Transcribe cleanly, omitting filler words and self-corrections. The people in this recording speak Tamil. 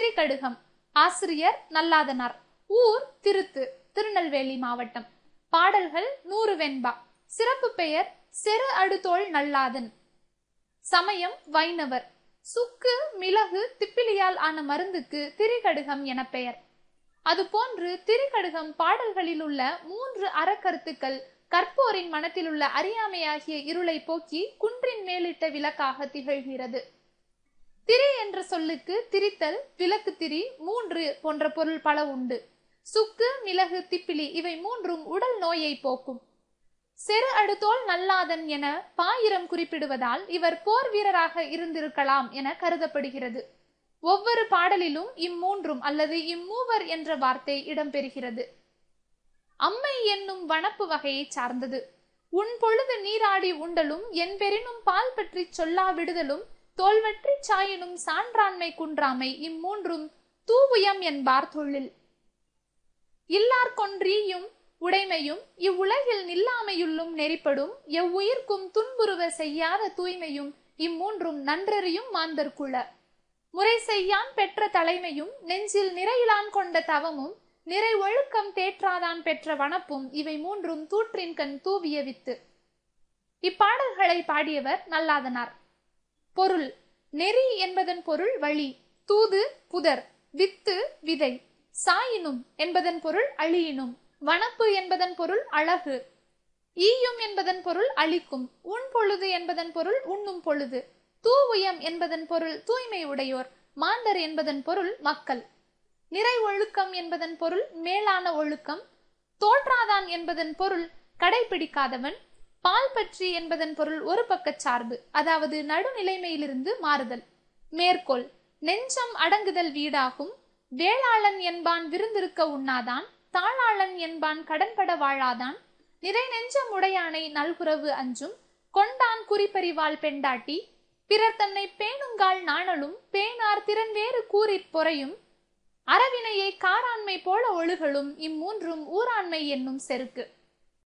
திரிகடுகம். ஆசிரியர் நல்லாதனார். ஊர் திருத்து, திருநெல்வேலி மாவட்டம். பாடல்கள் 100 வெண்பா. சிறப்பு பெயர் செரு அடுதோள் நல்லாதன். சமயம் வைணவர். சுக்கு மிளகு திப்பிலியால் ஆன மருந்துக்கு திரிகடுகம் என பெயர். அதுபோன்று திரிகடுகம் பாடல்களில் உள்ள 3 அறக்கருத்துக்கள் கற்போரின் மனத்தில் உள்ள அறியாமையாகிய இருளை போக்கி குன்றின் மேலிட்ட விளக்காக திகழ்கிறது. திரி என்ற சொல்லுக்கு திரித்தல், விளக்கு திரி, 3 போன்ற பொருள் பல உண்டு. சுக்கு மிளகு திப்பிலி இவை 3ம் உடல் நோயை போக்கும். செரு அடுதோள் நல்லாதன் என பாயிரம் குறிப்பிடுவதால் இவர் போர் வீரராக இருந்திருக்கலாம் என கருதப்படுகிறது. ஒவ்வொரு பாடலிலும் இம்மூன்றும் அல்லது இம்மூவர் என்ற வார்த்தை இடம்பெறுகிறது. அம்மை என்னும் வனப்பு வகையை சார்ந்தது. உன் பொழுது நீராடி உண்டலும் என் பெரினும் பால் பற்றி சொல்லா விடுதலும் தோல்வற்றி சாயினும் சான்றாண்மை குன்றாமை இம்மூன்றும் தூவுயம் என்பார் தொழில். இல்லார் கொன்றீயும் உடைமையும் இவ்வுலகில் நில்லாமையுள்ளும் நெறிப்படும் எவ்வுயிர்க்கும் துன்புறுவ செய்யாத தூய்மையும் இம்மூன்றும் நன்றறியும் மாந்தர்குல. முறை செய்யான் பெற்ற தலைமையும் நெஞ்சில் நிறையிலான் கொண்ட தவமும் நிறை ஒழுக்கம் தேற்றாதான் பெற்ற வனப்பும் இவை 3ம் தூற்றின் கண் தூவிய வித்து. இப்பாடல்களை பாடியவர் நல்லாதனார். பொருள். நெறி என்பதன் பொருள் வழி, தூது புதர், வித்து விதை. சாயினும் என்பதன் பொருள் அழியினும். வனப்பு என்பதன் பொருள் அழகு. ஈயும் என்பதன் பொருள் அளிக்கும். உன் பொழுது என்பதன் பொருள் உண்ணும் பொழுது. தூவுயம் என்பதன் பொருள் தூய்மை உடையோர். மாந்தர் என்பதன் பொருள் மக்கள். நிறை ஒழுக்கம் என்பதன் பொருள் மேலான ஒழுக்கம். தோற்றாதான் என்பதன் பொருள் கடைபிடிக்காதவன். பால் பற்றி என்பதன் பொருள் ஒரு பக்க சார்பு, அதாவது நடுநிலைமையிலிருந்து மாறுதல். மேற்கோள். நெஞ்சம் அடங்குதல் வீடாகும். வேளாளன் என்பான் விருந்திருக்க உண்ணாதான். தாளாளன் என்பான் கடன்பட வாழாதான். நிறை நெஞ்சம் உடையானை நல்குரவு அஞ்சும். கொண்டான் குறிப்பறிவாள் பெண்டாட்டி. பிறர் தன்னை பேணுங்கால் நாணலும் பேனார் திறன் வேறு கூறிற் பொறையும். அறவினையை காராண்மை போல ஒழுகலும் இம்மூன்றும் ஊராண்மை என்னும் செருக்கு.